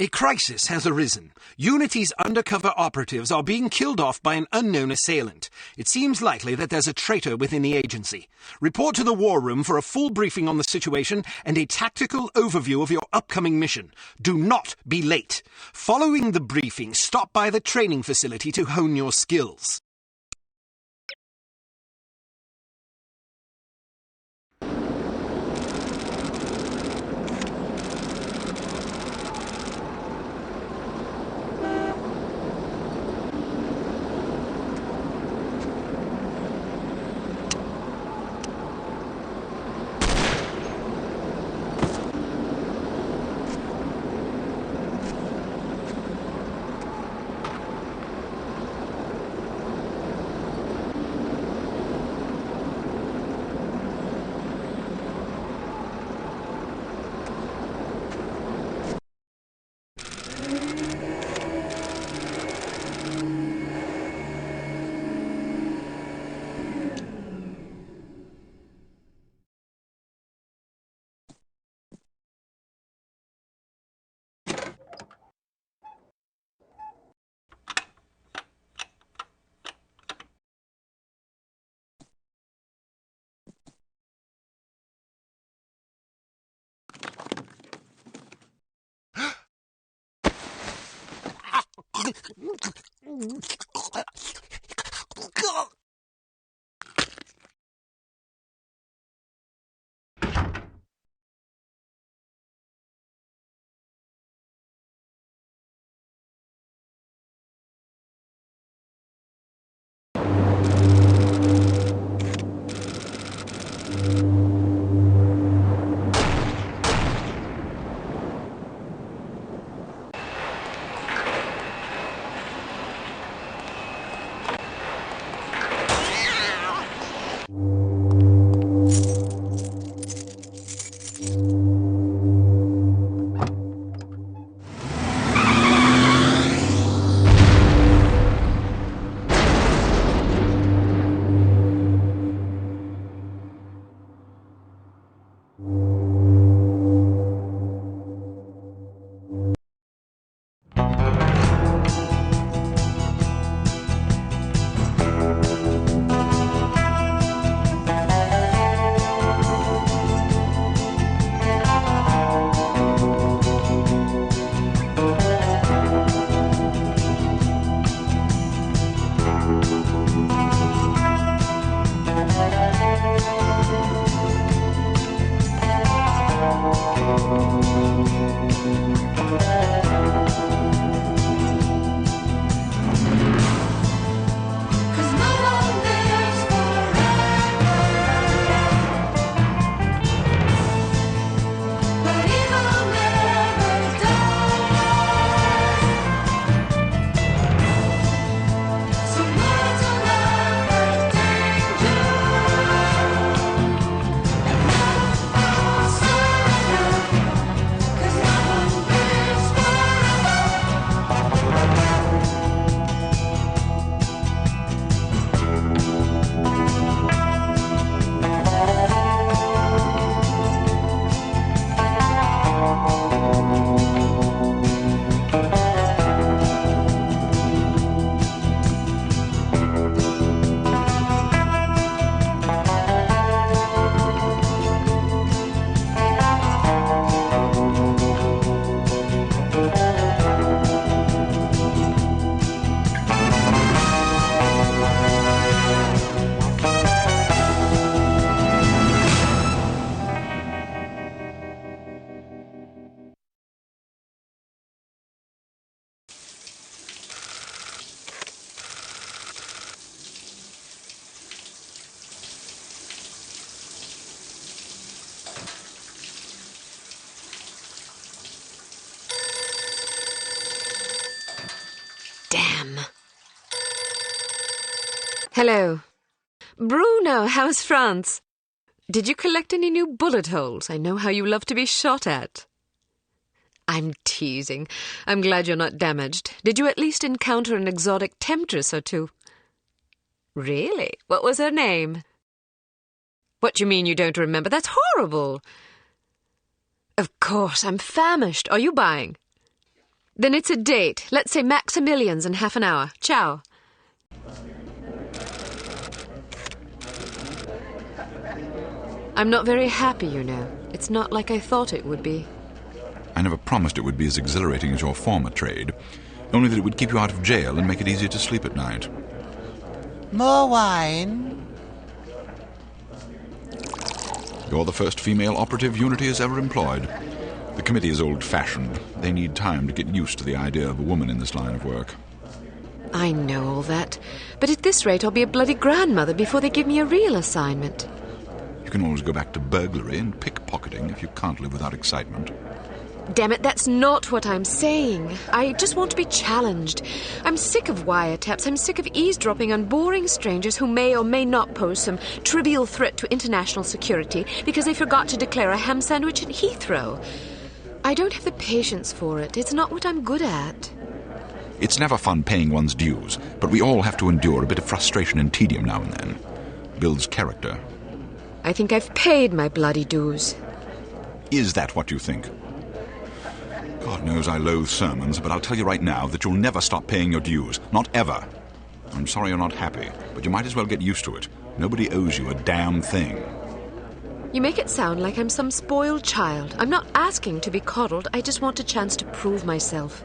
A crisis has arisen. Unity's undercover operatives are being killed off by an unknown assailant. It seems likely that there's a traitor within the agency. Report to the war room for a full briefing on the situation and a tactical overview of your upcoming mission. Do not be late. Following the briefing, stop by the training facility to hone your skills. Damn. Hello. Bruno, how's France? Did you collect any new bullet holes? I know how you love to be shot at. I'm teasing. I'm glad you're not damaged. Did you at least encounter an exotic temptress or two? Really? What was her name? What do you mean you don't remember? That's horrible. Of course, I'm famished. Are you buying? Then it's a date. Let's say Maximilian's in half an hour. Ciao. I'm not very happy, you know. It's not like I thought it would be. I never promised it would be as exhilarating as your former trade, only that it would keep you out of jail and make it easier to sleep at night. More wine? You're the first female operative Unity has ever employed. The committee is old-fashioned. They need time to get used to the idea of a woman in this line of work. I know all that. But at this rate, I'll be a bloody grandmother before they give me a real assignment. You can always go back to burglary and pickpocketing if you can't live without excitement. Damn it, that's not what I'm saying. I just want to be challenged. I'm sick of wiretaps. I'm sick of eavesdropping on boring strangers who may or may not pose some trivial threat to international security because they forgot to declare a ham sandwich at Heathrow. I don't have the patience for it. It's not what I'm good at. It's never fun paying one's dues, but we all have to endure a bit of frustration and tedium now and then. Builds character. I think I've paid my bloody dues. Is that what you think? God knows I loathe sermons, but I'll tell you right now that you'll never stop paying your dues. Not ever. I'm sorry you're not happy, but you might as well get used to it. Nobody owes you a damn thing. You make it sound like I'm some spoiled child. I'm not asking to be coddled. I just want a chance to prove myself.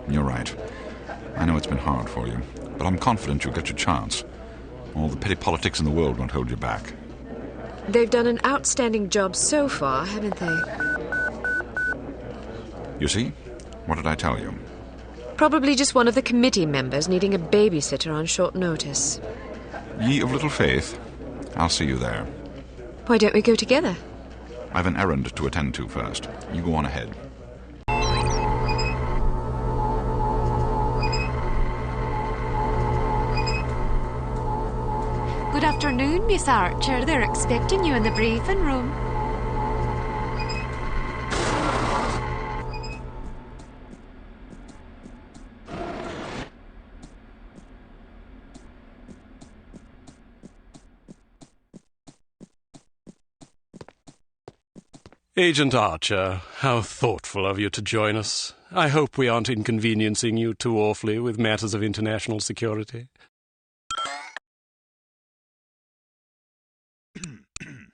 You're right. I know it's been hard for you, but I'm confident you'll get your chance. All the petty politics in the world won't hold you back. They've done an outstanding job so far, haven't they? You see? What did I tell you? Probably just one of the committee members needing a babysitter on short notice. Ye of little faith. I'll see you there. Why don't we go together? I've an errand to attend to first. You go on ahead. Good afternoon, Miss Archer. They're expecting you in the briefing room. Agent Archer, how thoughtful of you to join us. I hope we aren't inconveniencing you too awfully with matters of international security.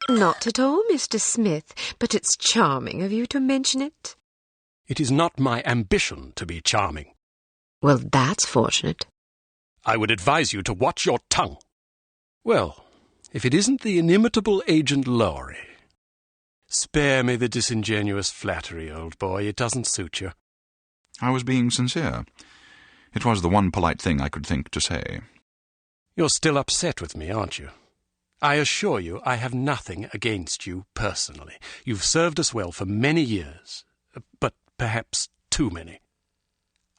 Not at all, Mr. Smith, but it's charming of you to mention it. It is not my ambition to be charming. Well, that's fortunate. I would advise you to watch your tongue. Well, if it isn't the inimitable Agent Lowry. Spare me the disingenuous flattery, old boy. It doesn't suit you. I was being sincere. It was the one polite thing I could think to say. You're still upset with me, aren't you? I assure you I have nothing against you personally. You've served us well for many years, but perhaps too many.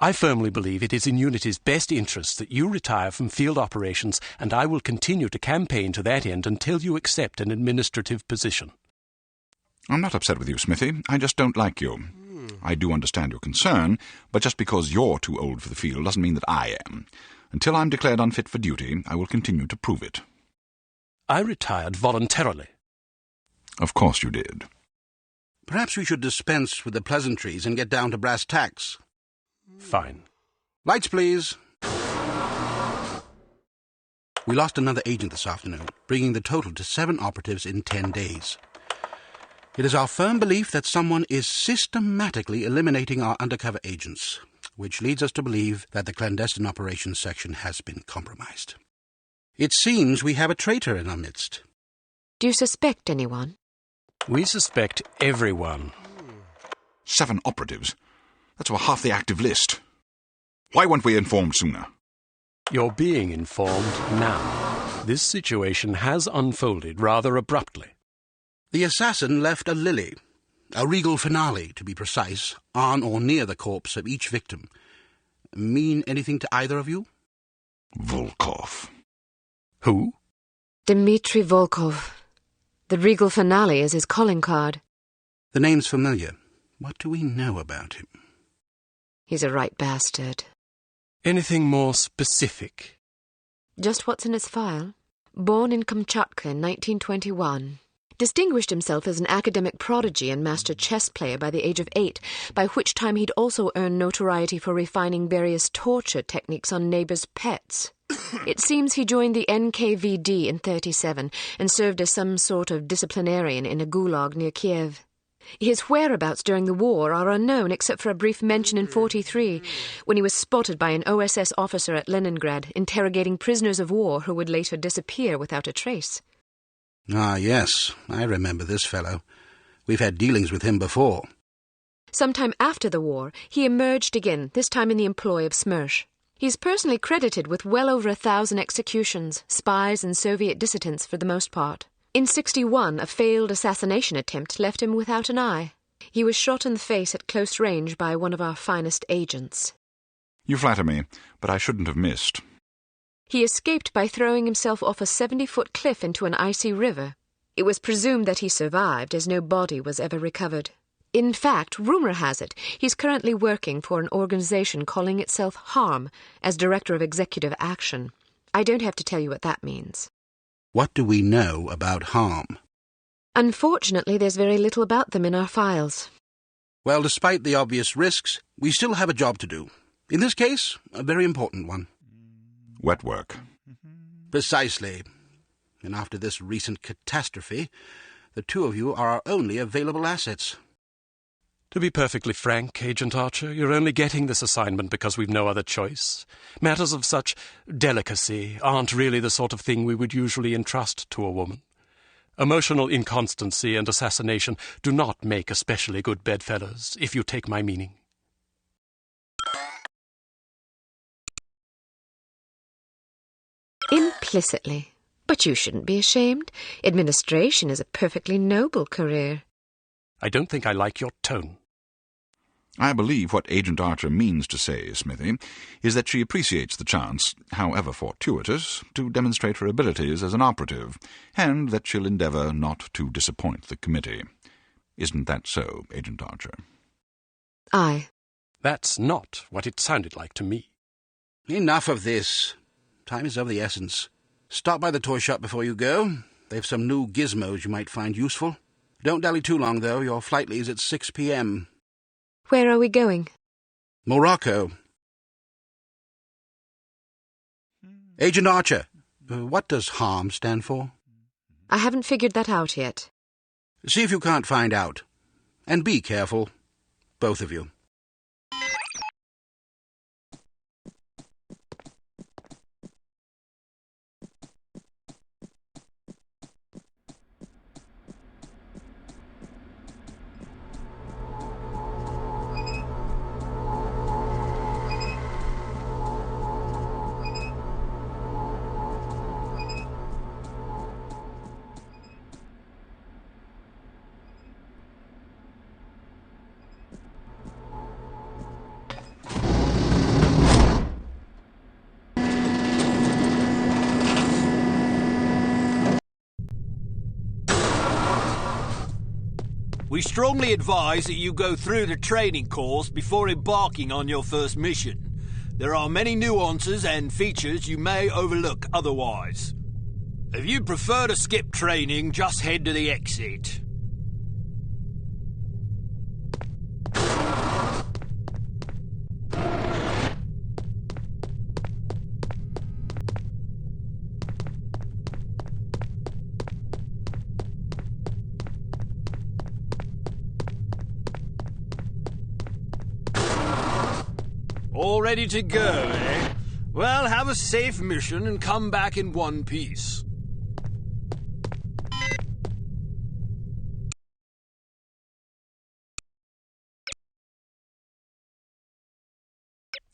I firmly believe it is in Unity's best interest that you retire from field operations, and I will continue to campaign to that end until you accept an administrative position. I'm not upset with you, Smithy. I just don't like you. I do understand your concern, but just because you're too old for the field doesn't mean that I am. Until I'm declared unfit for duty, I will continue to prove it. I retired voluntarily. Of course you did. Perhaps we should dispense with the pleasantries and get down to brass tacks. Fine. Lights, please. We lost another agent this afternoon, bringing the total to 7 operatives in 10 days. It is our firm belief that someone is systematically eliminating our undercover agents, which leads us to believe that the clandestine operations section has been compromised. It seems we have a traitor in our midst. Do you suspect anyone? We suspect everyone. 7 operatives? That's over half the active list. Why weren't we informed sooner? You're being informed now. This situation has unfolded rather abruptly. The assassin left a lily, a regal finale, to be precise, on or near the corpse of each victim. Mean anything to either of you? Volkov. Who? Dmitri Volkov. The regal finale is his calling card. The name's familiar. What do we know about him? He's a right bastard. Anything more specific? Just what's in his file. Born in Kamchatka in 1921. distinguished himself as an academic prodigy and master chess player by the age of 8, by which time he'd also earned notoriety for refining various torture techniques on neighbors' pets. It seems he joined the NKVD in 1937 and served as some sort of disciplinarian in a gulag near Kiev. His whereabouts during the war are unknown except for a brief mention in 1943, when he was spotted by an OSS officer at Leningrad interrogating prisoners of war who would later disappear without a trace. Ah, yes, I remember this fellow. We've had dealings with him before. Sometime after the war, he emerged again, this time in the employ of Smersh. He's personally credited with well over 1,000 executions, spies and Soviet dissidents for the most part. In 1961, a failed assassination attempt left him without an eye. He was shot in the face at close range by one of our finest agents. You flatter me, but I shouldn't have missed. He escaped by throwing himself off a 70-foot cliff into an icy river. It was presumed that he survived, as no body was ever recovered. In fact, rumour has it, he's currently working for an organisation calling itself HARM as Director of Executive Action. I don't have to tell you what that means. What do we know about harm? Unfortunately, there's very little about them in our files. Well, despite the obvious risks, we still have a job to do. In this case, a very important one. Wet work. Precisely. And after this recent catastrophe, the two of you are our only available assets. To be perfectly frank, Agent Archer, you're only getting this assignment because we've no other choice. Matters of such delicacy aren't really the sort of thing we would usually entrust to a woman. Emotional inconstancy and assassination do not make especially good bedfellows, if you take my meaning. Implicitly. But you shouldn't be ashamed. Administration is a perfectly noble career. I don't think I like your tone. I believe what Agent Archer means to say, Smithy, is that she appreciates the chance, however fortuitous, to demonstrate her abilities as an operative, and that she'll endeavour not to disappoint the committee. Isn't that so, Agent Archer? Aye. That's not what it sounded like to me. Enough of this. Time is of the essence. Stop by the toy shop before you go. They've some new gizmos you might find useful. Don't dally too long, though. Your flight leaves at 6 p.m. Where are we going? Morocco. Agent Archer, what does HARM stand for? I haven't figured that out yet. See if you can't find out. And be careful, both of you. We strongly advise that you go through the training course before embarking on your first mission. There are many nuances and features you may overlook otherwise. If you'd prefer to skip training, just head to the exit. All ready to go, eh? Well, have a safe mission and come back in one piece.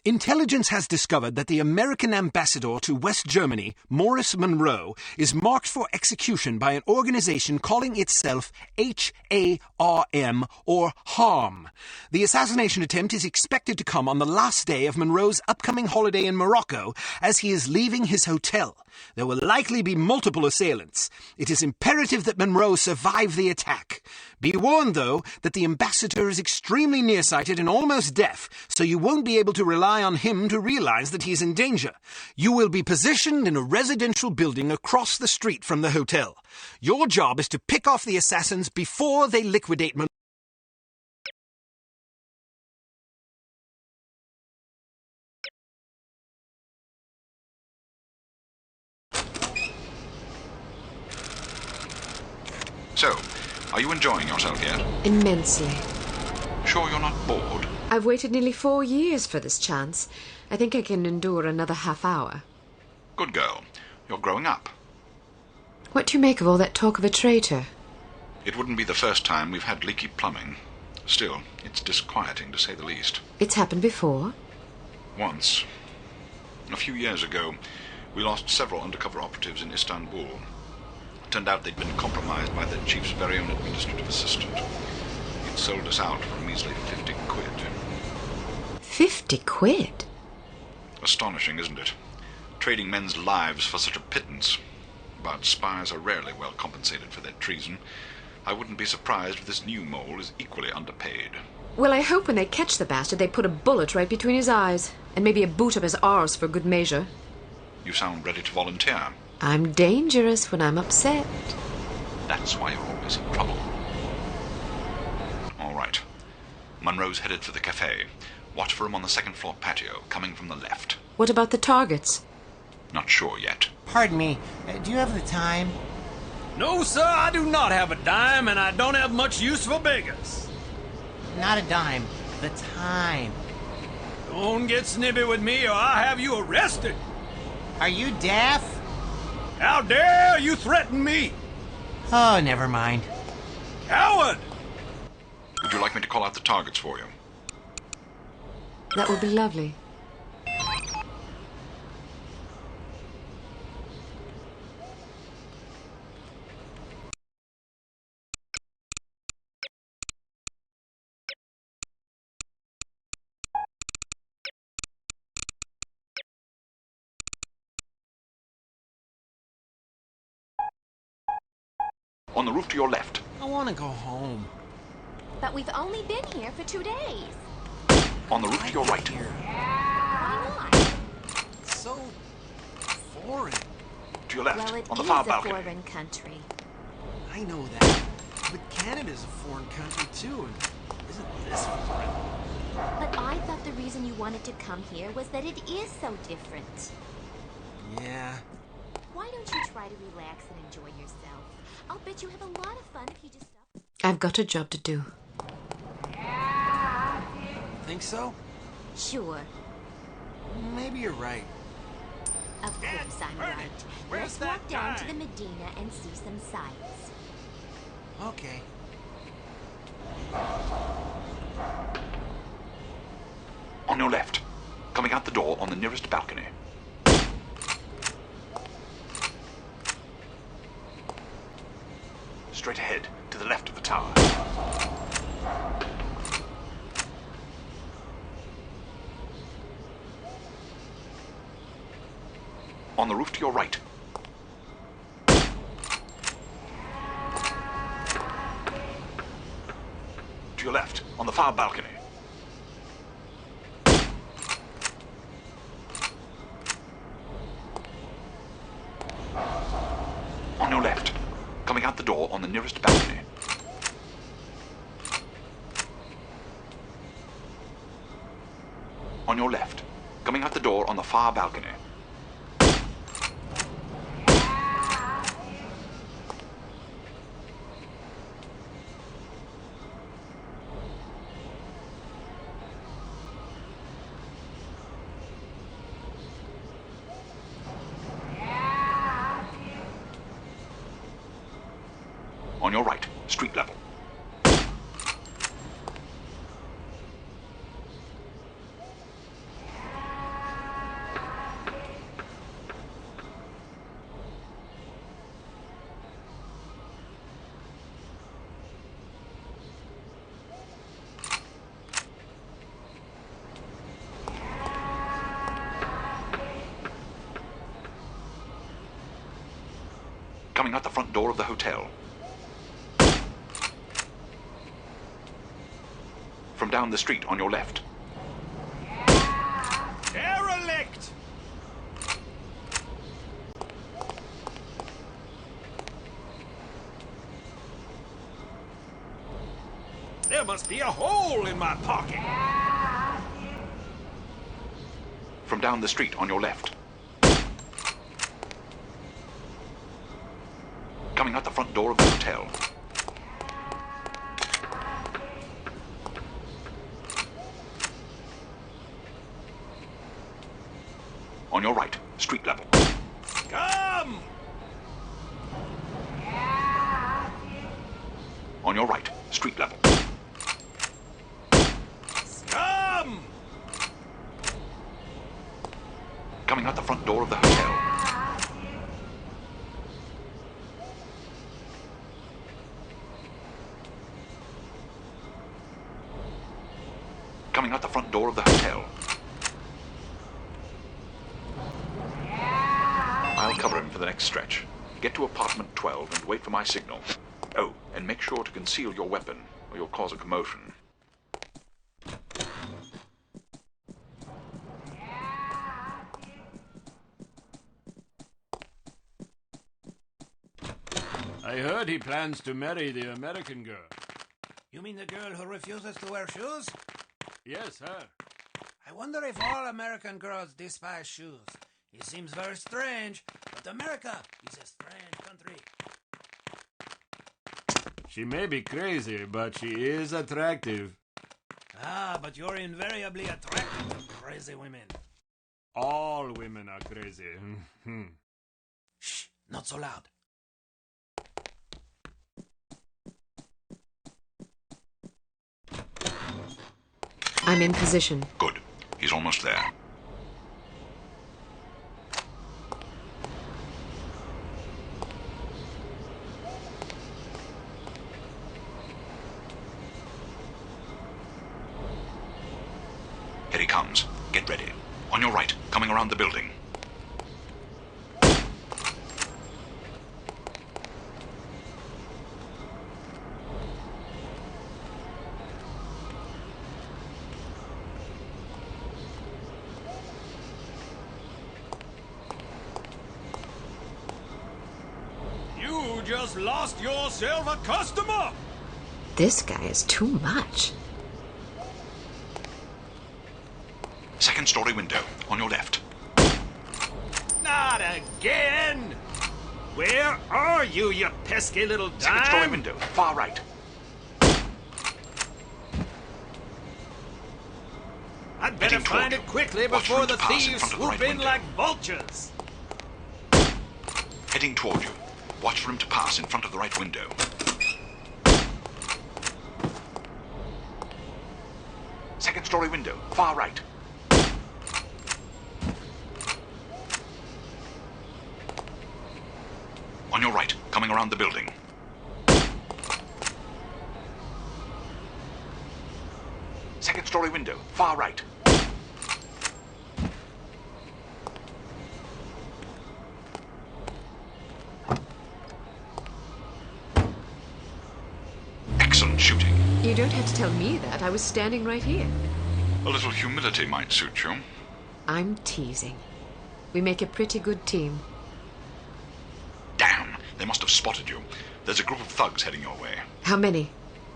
Intelligence has discovered that the American ambassador to West Germany, Morris Monroe, is marked for execution by an organization calling itself HARM, or HARM. The assassination attempt is expected to come on the last day of Monroe's upcoming holiday in Morocco as he is leaving his hotel. There will likely be multiple assailants. It is imperative that Monroe survive the attack. Be warned, though, that the ambassador is extremely nearsighted and almost deaf, so you won't be able to rely on him to realize that he's in danger. You will be positioned in a residential building across the street from the hotel. Your job is to pick off the assassins before they liquidate Monroe. So, are you enjoying yourself yet? Immensely. Sure you're not bored? I've waited nearly 4 years for this chance. I think I can endure another half hour. Good girl. You're growing up. What do you make of all that talk of a traitor? It wouldn't be the first time we've had leaky plumbing. Still, it's disquieting to say the least. It's happened before. Once, a few years ago, we lost several undercover operatives in Istanbul. Turned out they'd been compromised by the chief's very own administrative assistant. He'd sold us out for a measly 50 quid. 50 quid? Astonishing, isn't it? Trading men's lives for such a pittance. But spies are rarely well compensated for their treason. I wouldn't be surprised if this new mole is equally underpaid. Well, I hope when they catch the bastard, they put a bullet right between his eyes. And maybe a boot up his arse for good measure. You sound ready to volunteer. I'm dangerous when I'm upset. That's why you're always in trouble. All right. Monroe's headed for the cafe. Watch for him on the second-floor patio, coming from the left. What about the targets? Not sure yet. Pardon me, do you have the time? No, sir, I do not have a dime, and I don't have much use for beggars. Not a dime, the time. Don't get snippy with me, or I'll have you arrested. Are you deaf? How dare you threaten me? Oh, never mind. Coward! Would you like me to call out the targets for you? That would be lovely. On the roof to your left. I want to go home. But we've only been here for 2 days. On the roof to your right. Why not? It's so foreign. To your left. Well, it on the is far a balcony. foreign country. I know that. But Canada's a foreign country, too, and isn't this foreign? But I thought the reason you wanted to come here was that it is so different. Yeah. Why don't you try to relax and enjoy yourself? I'll bet you have a lot of fun if you just stop. I've got a job to do. Think so? Sure. Maybe you're right. Of course I'm right. Where's Let's walk that down to guy? the Medina and see some sights. Okay. On your left. Coming out the door on the nearest balcony. Straight ahead, to the left of the tower. On the roof to your right. To your left, on the far balcony. On your left, coming out the door on the nearest balcony. On your left, coming out the door on the far balcony. On your right, street level. Coming out the front door of the hotel. From down the street on your left. Derelict! There must be a hole in my pocket. From down the street on your left. Coming out the front door of the hotel. On your right, street level. Come! On your right, street level. Come! Coming out the front door of the hotel. Coming out the front door of the hotel. I'll cover him for the next stretch. Get to apartment 12 and wait for my signal. Oh, and make sure to conceal your weapon, or you'll cause a commotion. I heard he plans to marry the American girl. You mean the girl who refuses to wear shoes? Yes, her. I wonder if all American girls despise shoes. It seems very strange, but America is a strange country. She may be crazy, but she is attractive. Ah, but you're invariably attracted to crazy women. All women are crazy. Shh, not so loud. I'm in position. Good. He's almost there. Here he comes. Get ready. On your right, coming around the building. You just lost yourself a customer! This guy is too much. Second story window, on your left. Not again! Where are you, you pesky little Second story dime? window, far right. I'd better Heading toward find you. it quickly Watch before for the him to pass in thieves front of the swoop right in window. like vultures. Heading toward you. Watch for him to pass in front of the right window. Second story window, far right. On your right, coming around the building. Second story window, far right. Excellent shooting. You don't have to tell me that. I was standing right here. A little humility might suit you. I'm teasing. We make a pretty good team. Damn, they must have spotted you. There's a group of thugs heading your way. How many?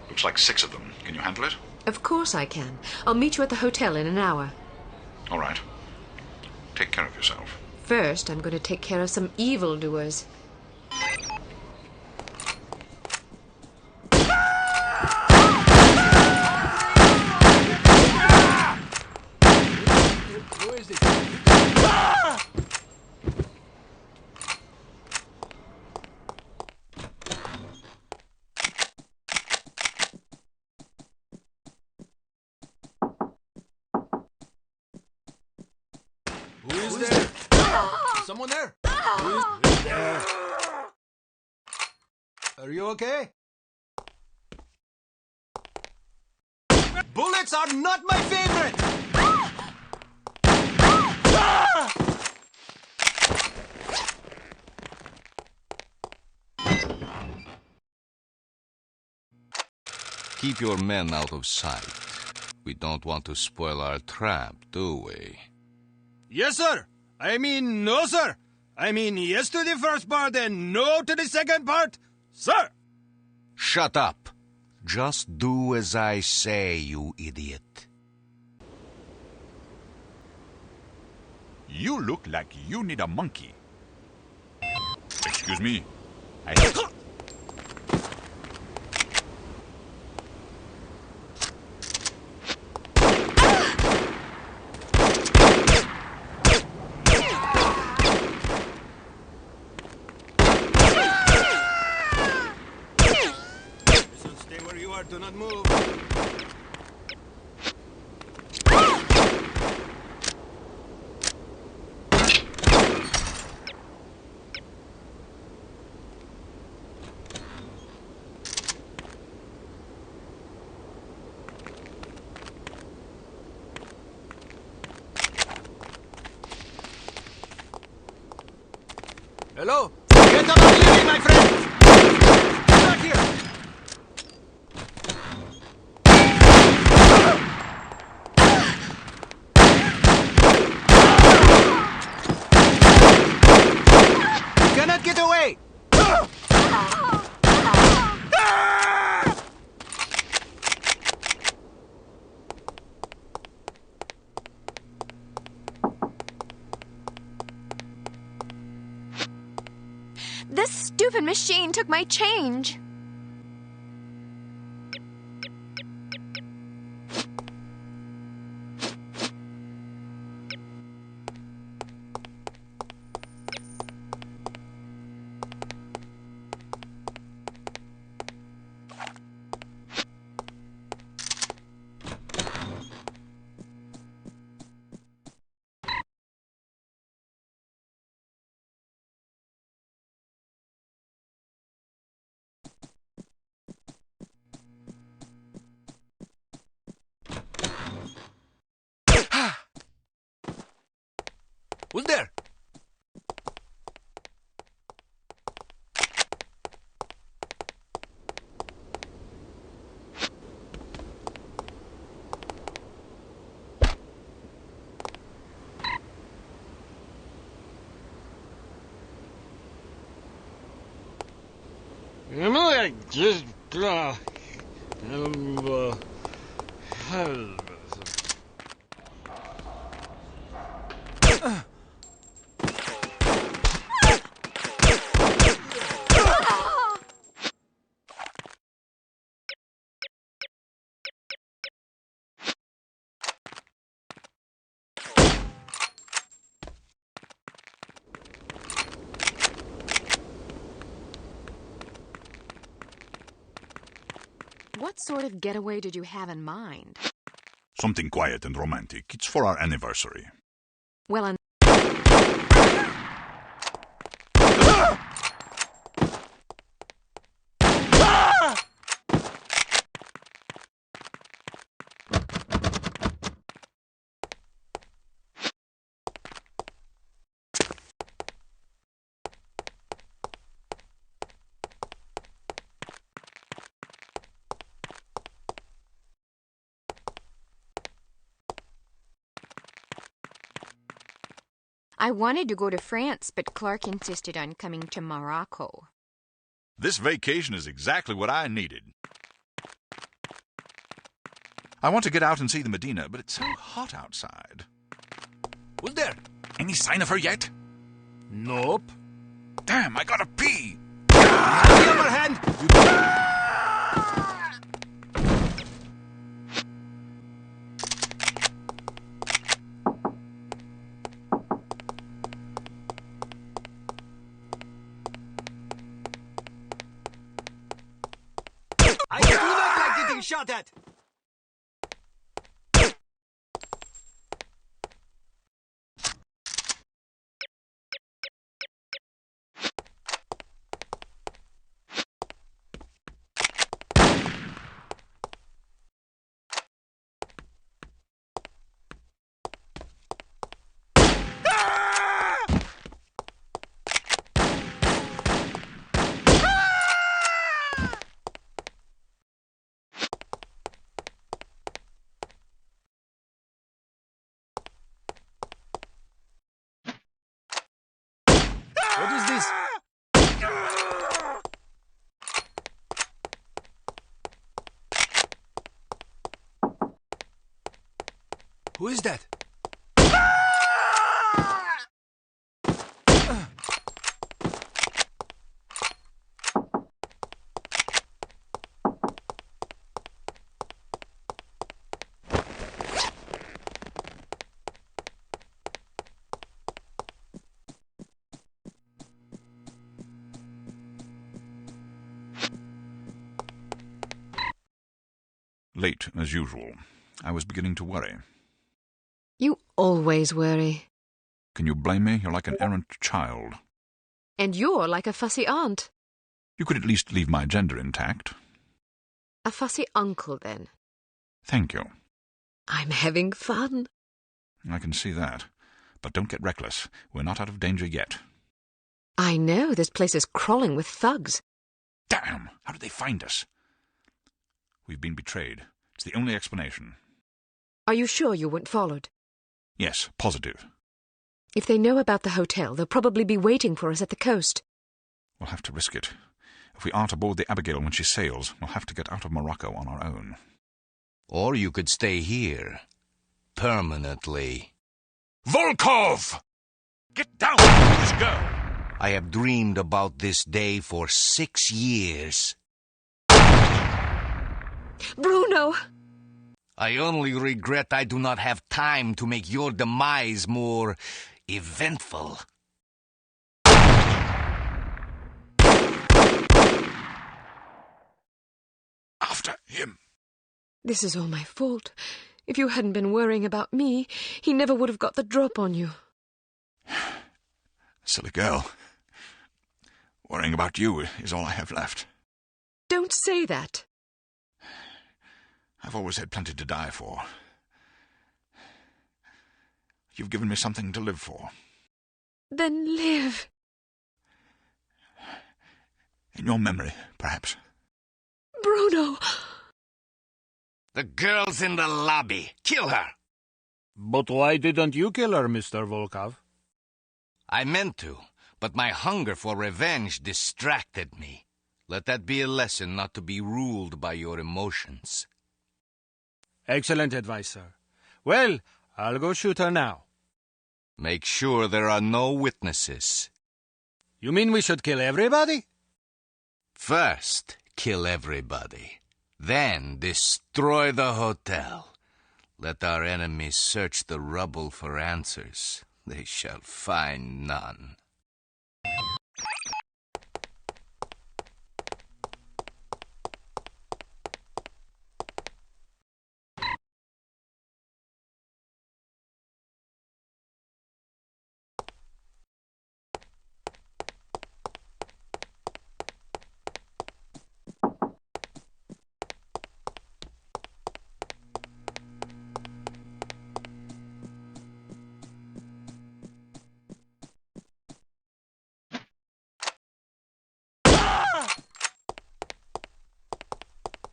Looks like 6 of them. Can you handle it? Of course I can. I'll meet you at the hotel in an hour. All right. Take care of yourself. First, I'm going to take care of some evildoers. Who is it? Who is there? Is someone there? Who is there? Are you okay? Bullets are not my favorite! Keep your men out of sight. We don't want to spoil our trap, do we? Yes, sir. I mean, no, sir. I mean, yes to the first part and no to the second part, sir. Shut up. Just do as I say, you idiot. You look like you need a monkey. Excuse me. Listen, stay where you are. Do not move. Hello? Get up and leave me, my friend! Get back here! You cannot get away! This stupid machine took my change. Who's there? What sort of getaway did you have in mind? Something quiet and romantic. It's for our anniversary. Well, I wanted to go to France, but Clark insisted on coming to Morocco. This vacation is exactly what I needed. I want to get out and see the Medina, but it's so hot outside. Who's there? Any sign of her yet? Nope. Damn, I gotta pee! The upper hand! I do not like getting shot at! Who is that? Late, as usual. I was beginning to worry. You always worry. Can you blame me? You're like an errant child. And you're like a fussy aunt. You could at least leave my gender intact. A fussy uncle, then. Thank you. I'm having fun. I can see that. But don't get reckless. We're not out of danger yet. I know, this place is crawling with thugs. Damn! How did they find us? We've been betrayed. It's the only explanation. Are you sure you weren't followed? Yes, positive. If they know about the hotel, they'll probably be waiting for us at the coast. We'll have to risk it. If we aren't aboard the Abigail when she sails, we'll have to get out of Morocco on our own. Or you could stay here. Permanently. Volkov! Get down with this girl! I have dreamed about this day for 6 years. Bruno! I only regret I do not have time to make your demise more eventful. After him. This is all my fault. If you hadn't been worrying about me, he never would have got the drop on you. Silly girl. Worrying about you is all I have left. Don't say that. I've always had plenty to die for. You've given me something to live for. Then live. In your memory, perhaps. Bruno! The girl's in the lobby. Kill her. But why didn't you kill her, Mr. Volkov? I meant to, but my hunger for revenge distracted me. Let that be a lesson not to be ruled by your emotions. Excellent advice, sir. Well, I'll go shoot her now. Make sure there are no witnesses. You mean we should kill everybody? First, kill everybody. Then destroy the hotel. Let our enemies search the rubble for answers. They shall find none.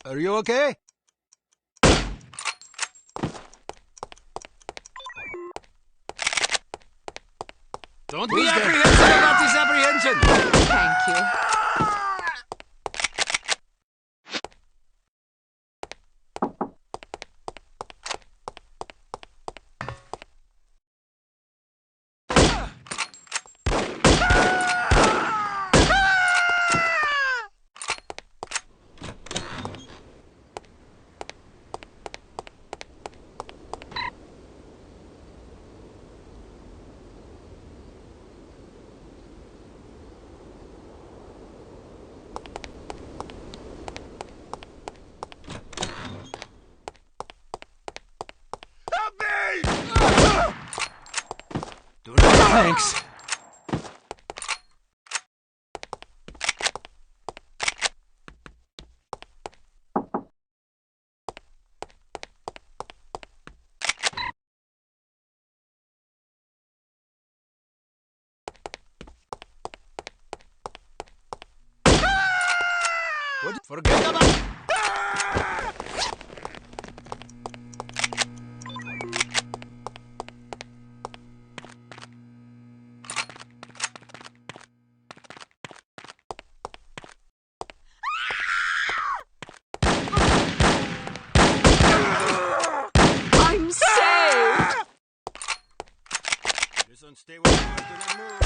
Are you okay? Don't be apprehensive about this apprehension! Thank you. Thanks. What? Forget about... I'm safe! Listen, stay where you are. Do not move.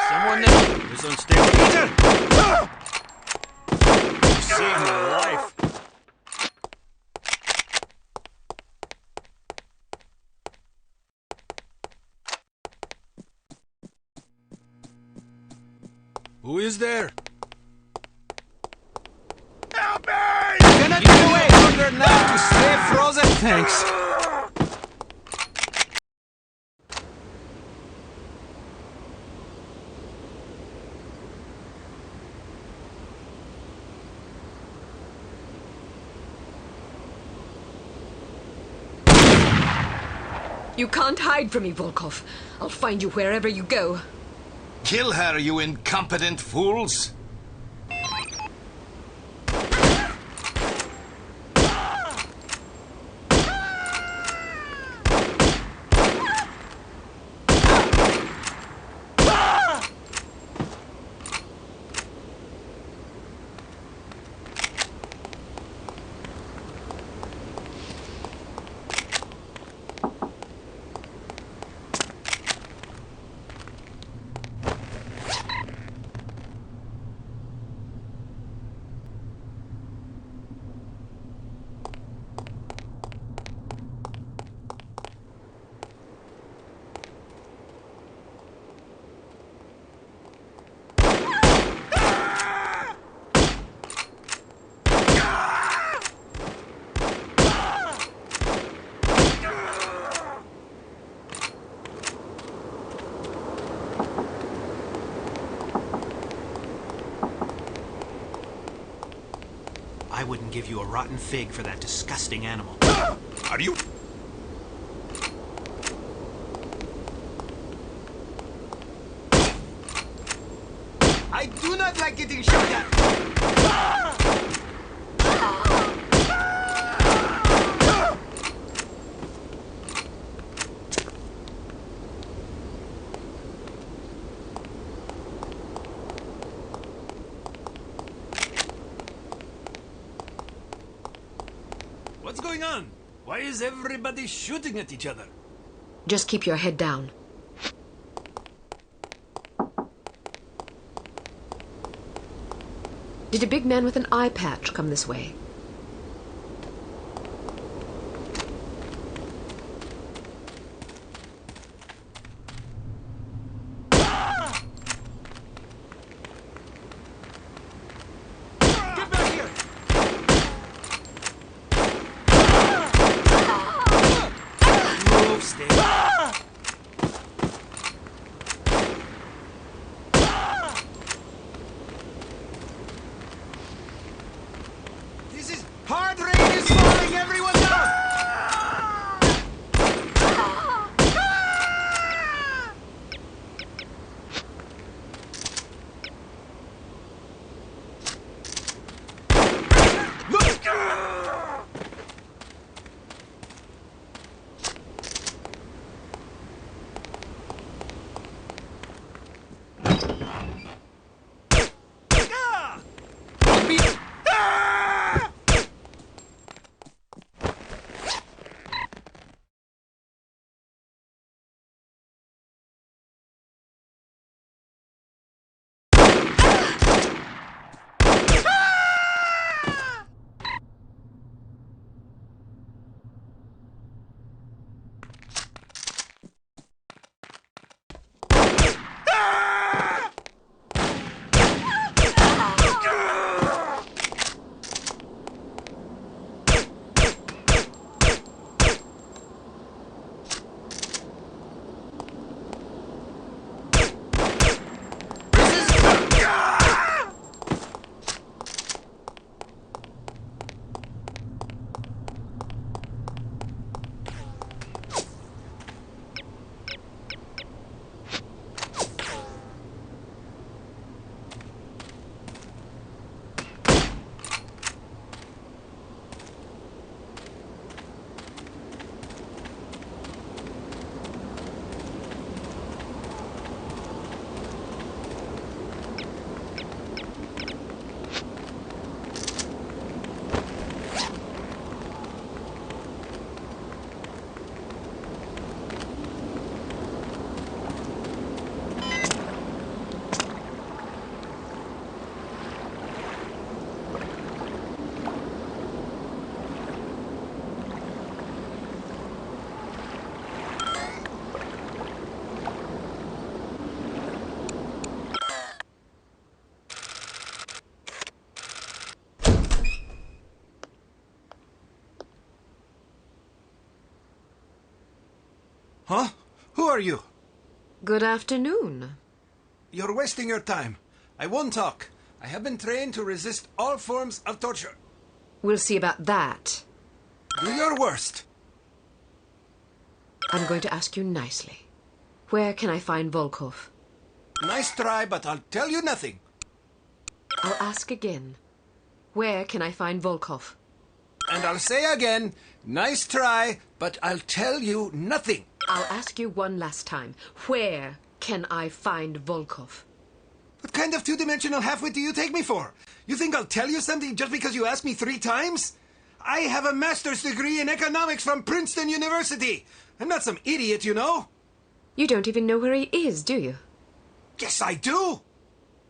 Someone there. Listen, stay where Peter! You saved my life. Who is there? Help me! You cannot get away longer now to stay frozen. Thanks. You can't hide from me, Volkov. I'll find you wherever you go. Kill her, you incompetent fools! I wouldn't give you a rotten fig for that disgusting animal. Are you... I do not like getting shot at! What's going on? Why is everybody shooting at each other? Just keep your head down. Did a big man with an eye patch come this way? Get back here! Move, stay. Huh? Who are you? Good afternoon. You're wasting your time. I won't talk. I have been trained to resist all forms of torture. We'll see about that. Do your worst. I'm going to ask you nicely. Where can I find Volkov? Nice try, but I'll tell you nothing. I'll ask again. Where can I find Volkov? And I'll say again, nice try, but I'll tell you nothing. I'll ask you one last time. Where can I find Volkov? What kind of two-dimensional halfwit do you take me for? You think I'll tell you something just because you asked me 3 times? I have a master's degree in economics from Princeton University. I'm not some idiot, you know. You don't even know where he is, do you? Yes, I do.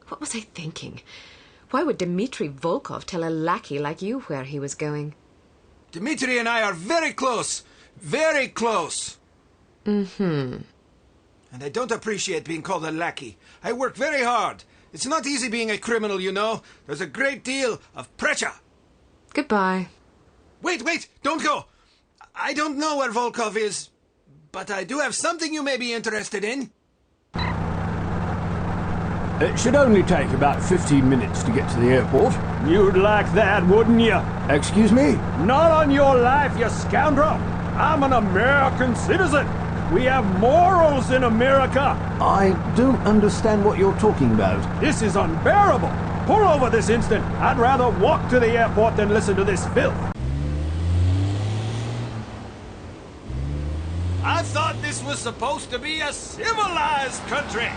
What was I thinking? Why would Dmitri Volkov tell a lackey like you where he was going? Dmitri and I are very close. Very close. Mm-hmm. And I don't appreciate being called a lackey. I work very hard. It's not easy being a criminal, you know. There's a great deal of pressure. Goodbye. Wait, don't go. I don't know where Volkov is, but I do have something you may be interested in. It should only take about 15 minutes to get to the airport. You'd like that, wouldn't you? Excuse me? Not on your life, you scoundrel! I'm an American citizen! We have morals in America! I don't understand what you're talking about. This is unbearable! Pull over this instant! I'd rather walk to the airport than listen to this filth! I thought this was supposed to be a civilized country.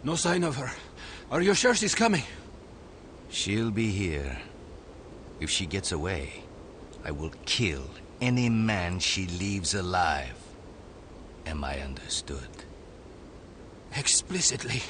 No sign of her. Are you sure she's coming? She'll be here. If she gets away, I will kill any man she leaves alive. Am I understood? Explicitly.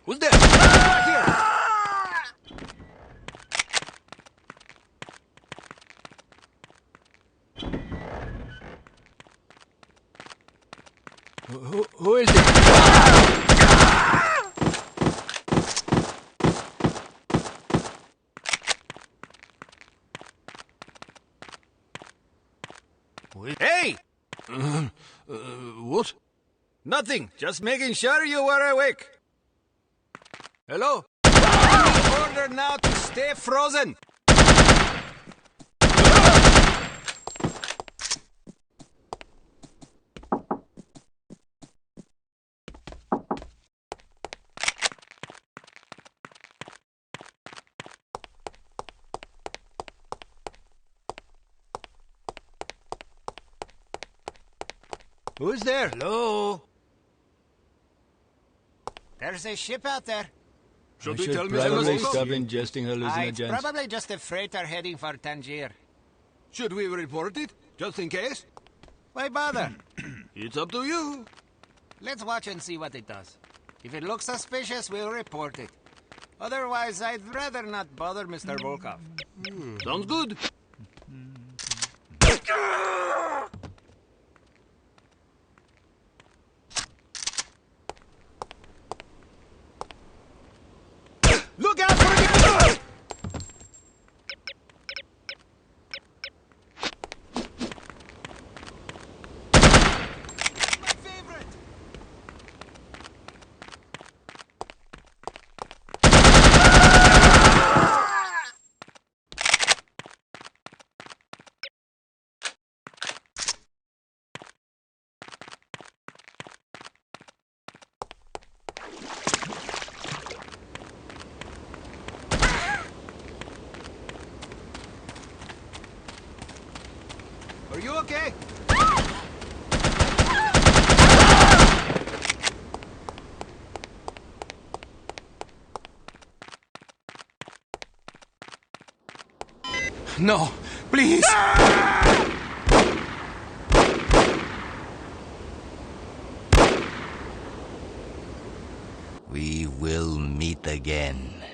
Who's there? Back here! Who is it? Hey! What? Nothing. Just making sure you were awake. Hello? Order now to stay frozen. Who's there? Hello? There's a ship out there. Should we tell Mr. Probably Volkov? stop ingesting It's hallucinogens. probably just a freighter heading for Tangier. Should we report it? Just in case? Why bother? It's up to you. Let's watch and see what it does. If it looks suspicious, we'll report it. Otherwise, I'd rather not bother Mr. Volkov. Sounds good. Look out for the... My favorite. Are you okay? No, please! We will meet again.